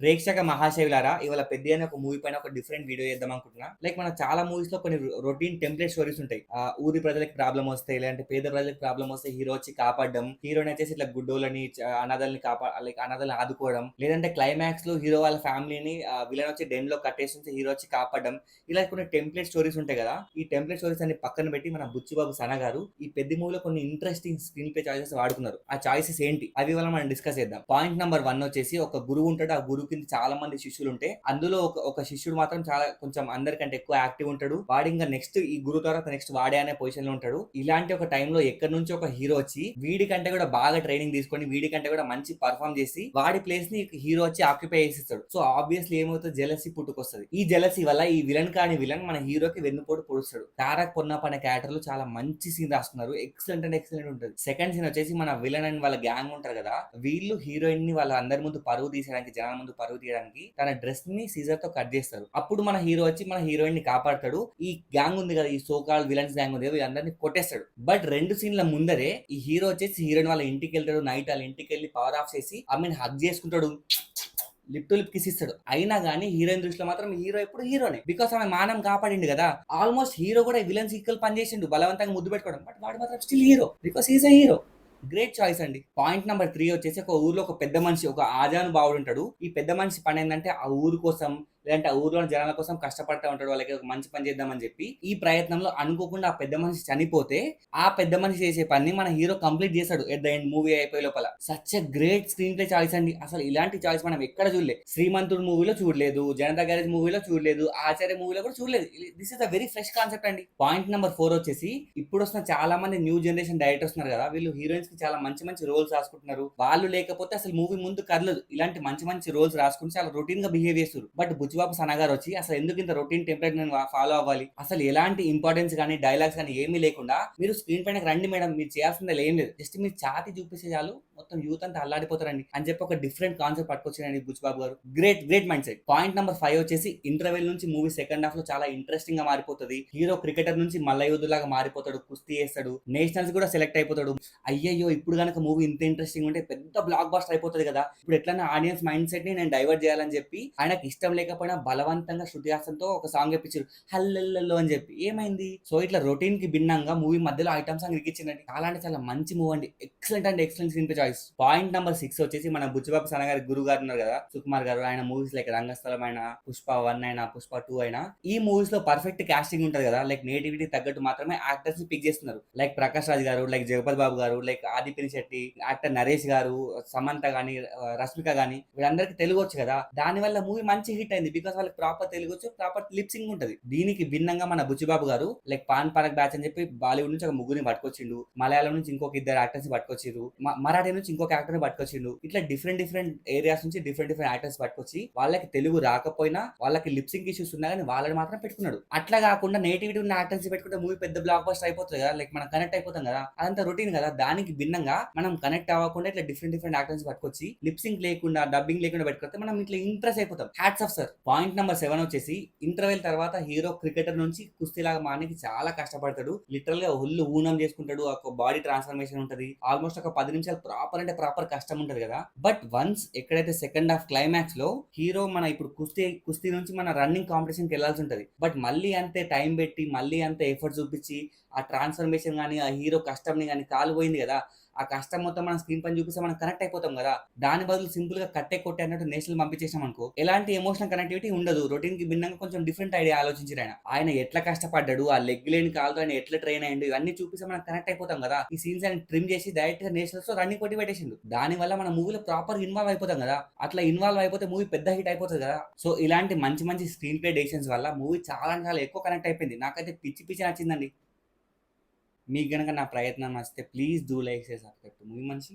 ప్రేక్షక మహాశైవులారా, ఇవాళ 'పెద్ది' అనే ఒక మూవీ పైన ఒక డిఫరెంట్ వీడియో చేద్దాం అనుకుంటున్నా. లైక్ మన చాలా మూవీస్ లో కొన్ని రొటీన్ టెంప్లేట్ స్టోరీస్ ఉంటాయి. ఊరి ప్రజలకు ప్రాబ్లమ్ వస్తే, లేదంటే పేద ప్రజలకు ప్రాబ్లమ్ వస్తే హీరో వచ్చి కాపాడడం, హీరోని వచ్చేసి ఇట్లా గుడ్డోలని అనాథల్ని లైక్ అనాథల్ని ఆదుకోవడం, లేదంటే క్లైమాక్స్ లో హీరో వాళ్ళ ఫ్యామిలీని విలన్ వచ్చి డెన్ లో కట్టేసి హీరో వచ్చి కాపాడడం. ఇలా కొన్ని టెంప్లేట్ స్టోరీస్ ఉంటాయి కదా. ఈ టెంప్లేట్ స్టోరీస్ అన్ని పక్కన పెట్టి మన బుచ్చిబాబు సన గారు ఈ 'పెద్ది' మూవీలో కొన్ని ఇంట్రెస్టింగ్ స్క్రీన్ ప్లే చాయిసెస్ వాడుకున్నారు. ఆ చాయిసెస్ ఏంటి అవి వల్ల మనం డిస్కస్ చేద్దాం. పాయింట్ నెంబర్ 1 వచ్చేసి, ఒక గురువు ఉంటాడు. ఆ గురువు కింద చాలా మంది శిష్యులు ఉంటే, అందులో ఒక శిష్యుడు మాత్రం చాలా కొంచెం అందరికంటే ఎక్కువ యాక్టివ్ ఉంటాడు. వాడు ఇంకా నెక్స్ట్ ఈ గురువు తర్వాత నెక్స్ట్ వాడే అనే పొజిషన్ లో ఉంటాడు. ఇలాంటి ఒక టైంలో ఎక్కడి నుంచి ఒక హీరో వచ్చి వీడి కంటే కూడా బాగా ట్రైనింగ్ తీసుకొని, వీడి కంటే కూడా మంచి పర్ఫామ్ చేసి వాడి ప్లేస్ ని హీరో వచ్చి ఆక్యుపై చేసిస్తాడు. సో ఆబ్వియస్లీ ఏమవుతుంది, జెలసీ పుట్టుకొస్తుంది. ఈ జెలసీ వల్ల ఈ విలన్ కాని విలన్ మన హీరోకి వెన్నుపోటు పొడుస్తాడు. తారక్ పొన్నప్ప అనే క్యారెక్టర్ లో చాలా మంచి సీన్ రాస్తున్నారు. ఎక్సలెంట్ అంటే ఎక్సలెంట్ ఉంటుంది. సెకండ్ సీన్ వచ్చేసి, మన విలన్ అండ్ వాళ్ళ గ్యాంగ్ ఉంటారు కదా, వీళ్ళు హీరోయిన్ ని వాళ్ళ అందరి ముందు పరువు తీసేయడానికి, జనాల ముందు పరువు తీయడానికి తన డ్రెస్ ని సీజర్ తో కట్ చేస్తారు. అప్పుడు మన హీరో వచ్చి మన హీరోయిన్ ని కాపాడతాడు. ఈ గ్యాంగ్ ఉంది కదా, ఈ సోకాల్ విలన్స్ గ్యాంగ్ ఉంది కదా, వీళ్ళందరినీ కొట్టేస్తాడు. బట్ 2 సీన్ల ముందరే ఈ హీరో వచ్చేసి హీరోయిన్ వాళ్ళ ఇంటికి వెళ్తాడు. నైట్ వాళ్ళ ఇంటికి వెళ్ళి పవర్ ఆఫ్ చేసి ఆమెను హగ్ చేసుకుంటాడు, లిప్ టు లిప్ కిస్ ఇస్తాడు. అయినా కానీ హీరోయిన్ దృష్టిలో మాత్రం హీరో ఎప్పుడు హీరోనే, బికాస్ ఆమె మానం కాపాడిండు కదా. ఆల్మోస్ట్ హీరో కూడా విలన్స్ ఈక్వల్ పని చేసిండు, బలవంతంగా ముద్దు పెట్టుకోవడం. బట్ వాడు మాత్రం still hero, because is a hero. Great choice అండి. పాయింట్ నెంబర్ 3 వచ్చేసి, ఒక ఊర్లో ఒక పెద్ద మనిషి, ఒక ఆజాను బావుడు ఉంటాడు. ఈ పెద్ద మనిషి పని ఏంటంటే ఆ ఊరు కోసం, లేదంటే ఆ ఊర్లోని జనాల కోసం కష్టపడతా ఉంటాడు. వాళ్ళకి ఒక మంచి పని చేద్దామని చెప్పి ఈ ప్రయత్నంలో అనుకోకుండా ఆ పెద్ద మనిషి చనిపోతే, ఆ పెద్ద మనిషి చేసే పని మన హీరో కంప్లీట్ చేశాడు ఎట్ ద ఎండ్, మూవీ అయిపోయే లోపల. Such a great screen play choice అండి. అసలు ఇలాంటి చాయిస్ మనం ఎక్కడ చూడలేదు. శ్రీమంతుడు మూవీలో చూడలేదు, జనతా గ్యారేజ్ మూవీలో చూడలేదు, ఆచార్య మూవీలో కూడా చూడలేదు. This is a very fresh concept అండి. పాయింట్ నెంబర్ 4 వచ్చేసి, ఇప్పుడు వస్తున్న చాలా మంది న్యూ జనరేషన్ డైరెక్టర్స్ ఉన్నారు కదా, వీళ్ళు హీరోయిన్స్ కి చాలా మంచి మంచి రోల్స్ రాసుకుంటున్నారు. వాళ్ళు లేకపోతే అసలు మూవీ ముందు కదలదు. ఇలాంటి మంచి మంచి రోల్స్ రాసుకుని చాలా రొటీన్ గా బిహేవ్ చేస్తారు. బట్ బుచ్చిబాబు సన గారు వచ్చి అసలు ఎందుకు ఇంత రొటీన్ టెంప్లెట్ నేను ఫాలో అవ్వాలి, అసలు ఎలాంటి ఇంపార్టెన్స్ కానీ డైలాగ్స్ కానీ ఏమీ లేకుండా మీరు స్క్రీన్ పైన రండి మేడం, మీరు చేయాల్సిందే ఏం లేదు, జస్ట్ మీరు ఛాతి చూపిస్తే చాలు మొత్తం యూత్ అంతా అల్లాడిపోతారండి అని చెప్పి ఒక డిఫరెంట్ కాన్సెప్ట్ పట్టుకొచ్చారండి బుచ్చిబాబు గారు. Great great mind set. Point number 5 వచ్చేసి, ఇంటర్వెల్ నుంచి మూవీ సెకండ్ హాఫ్ లో చాలా ఇంట్రెస్టింగ్ గా మారిపోతుంది. హీరో క్రికెటర్ నుంచి మల్లయోధులాగా మారిపోతాడు, కుస్తీ చేస్తాడు, నేషనల్స్ కూడా సెలెక్ట్ అయిపోతాడు. అయ్యయ్యో, ఇప్పుడు కనుక మూవీ ఇంత ఇంట్రెస్టింగ్ ఉంటే పెద్ద బ్లాక్ బాస్టర్ అయిపోతుంది కదా. ఇప్పుడు ఎట్లన్నా ఆడియన్స్ మైండ్ సెట్ ని నేను డైవర్ట్ చేయాలని చెప్పి ఆయనకి ఇష్టం లేకపోయినా బలవంతంగా శృతి హాసన్తో ఒక సాంగ్ ఇప్పించారు, హల్లెల్లో అని చెప్పి. ఏమైంది, సో ఇట్లా రొటీన్ కి భిన్నంగా మూవీ మధ్యలో ఐటమ్ సాంగ్ ఇరికిచ్చిందండి. చాలా అంటే చాలా మంచి మూవీ అండి. Excellent and excellent screen play choice. Point number 6 వచ్చేసి, మన బుచ్చిబాబు సన గారి గురువు గారు ఉన్నారు కదా, సుకుమార్ గారు. ఆయన మూవీస్ లైక్ రంగస్థలం అయినా, పుష్ప 1 అయినా, పుష్ప 2 అయినా, ఈ మూవీస్ లో పర్ఫెక్ట్ కాస్టింగ్ ఉంటది కదా. లైక్ నేటివిటీ తగ్గట్టు మాత్రమే యాక్టర్స్ ని పిక్ చేస్తున్నారు. లైక్ ప్రకాష్ రాజ్ గారు, లైక్ జగపతి బాబు గారు, లైక్ ఆదిపిని శెట్టి, యాక్టర్ నరేష్ గారు, సమంత గాని, రష్మిక గాని, వీళ్ళందరికీ తెలుగు వచ్చు కదా. దాని వల్ల మూవీ మంచి హిట్ అయింది, బికాస్ వాళ్ళకి ప్రాపర్ తెలుగు వచ్చు, ప్రాపర్ లిప్సింగ్ ఉంటది. దీనికి భిన్నంగా మన బుచ్చిబాబు గారు లైక్ పాన్ పరక్ బ్యాచ్ అని చెప్పి బాలీవుడ్ నుంచి ఒక ముగ్గురిని పట్టుకొచ్చిండు, మలయాళం నుంచి ఇంకొక 2 యాక్టర్స్ ని పట్టుకొచ్చిండు, మరాఠీ నుంచి ఇంకొక యాక్టర్ ని పట్టుకొచ్చిండు. ఇట్లా డిఫరెంట్ డిఫరెంట్ ఏరియాస్ నుంచి డిఫరెంట్ డిఫరెంట్ యాక్టర్స్ పట్టుకొచ్చి, వాళ్ళకి తెలుగు రాకపోయినా, వాళ్ళకి లిప్సింగ్ ఇష్యూస్ ఉన్నా కానీ వాళ్ళని మాత్రం పెట్టుకున్నాడు. అట్లా కాకుండా నేటివిటీ ఉన్న యాక్టర్స్ పెట్టుకుంటే మూవీ పెద్ద బ్లాక్ బస్టర్ అయిపోతుంది కదా. లైక్ మనం కనెక్ట్ అయిపోతాం కదా, అదంతా రొటీన్ కదా. దానికి భిన్నంగా మనం కనెక్ట్ అవ్వకుండా ఇట్లా డిఫరెంట్ డిఫరెంట్ యాక్టర్స్ పట్టుకొచ్చి లిప్సింగ్ లేకుండా, డబ్బింగ్ లేకుండా పెట్టుకుంటే మనం ఇట్లా ఇంప్రెస్ అయిపోతాం. Hats off sir. Point number 7 వచ్చేసి, ఇంటర్వెల్ తర్వాత హీరో క్రికెటర్ నుంచి కుస్తీలాగా మారడానికి చాలా కష్టపడతాడు. లిటరల్ గా ఒళ్ళు ఊనం చేసుకుంటాడు, ఒక బాడీ ట్రాన్స్ఫర్మేషన్ ఉంటది. ఆల్మోస్ట్ ఒక 10 నిమిషాలు ప్రాపర్ అంటే ప్రాపర్ కష్టం ఉంటది కదా. బట్ వన్స్ ఎక్కడైతే సెకండ్ హాఫ్ క్లైమాక్స్ లో హీరో మన ఇప్పుడు కుస్తీ నుంచి మన రన్నింగ్ కాంపిటీషన్ కి వెళ్లాల్సి ఉంటది. బట్ మళ్ళీ అంతే టైం పెట్టి, మళ్ళీ అంతే ఎఫర్ట్ చూపించి, ఆ ట్రాన్స్ఫర్మేషన్ కానీ, ఆ హీరో కష్టంని కానీ, కాలు పోయింది కదా, ఆ కష్టం మొత్తం మనం స్క్రీన్ పని చూపిస్తే మనం కనెక్ట్ అయిపోతాం కదా. దాని బదులు సింపుల్ గా కట్టే కొట్టే అన్నట్టు నేషనల్ పంపించేసాం అనుకో, ఎలాంటి ఎమోషనల్ కనెక్టివిటీ ఉండదు. రొటీన్ కి భిన్నంగా కొంచెం డిఫరెంట్ ఐడియా ఆలోచించారు ఆయన. ఆయన ఎట్లా కష్టపడ్డాడు, ఆ లెగ్ లేని కాలుతో ఆయన ఎట్లా ట్రైన్ అయ్యిండు, ఇవన్నీ చూపిస్తే మనం కనెక్ట్ అయిపోతాం కదా. ఈ సీన్స్ ఆయన ట్రిమ్ చేసి డైరెక్ట్ గా నేషనల్స్ లో రన్నింగ్ కొట్టి పెట్టేసిండు. దాని వల్ల మన మూవీలో ప్రాపర్ ఇన్వాల్వ్ అయిపోతాం కదా. అట్లా ఇన్వాల్వ్ అయిపోతే మూవీ పెద్ద హిట్ అయిపోతుంది కదా. సో ఇలాంటి మంచి మంచి స్క్రీన్ ప్లే డెసిషన్స్ వల్ల మూవీ చాలా చాలా ఎక్కువ కనెక్ట్ అయిపోయింది. నాకైతే పిచ్చి పిచ్చి నచ్చిందండి. మీకు గనక నా ప్రయత్నం నచ్చితే please do like, share, subscribe to movie మనిషి.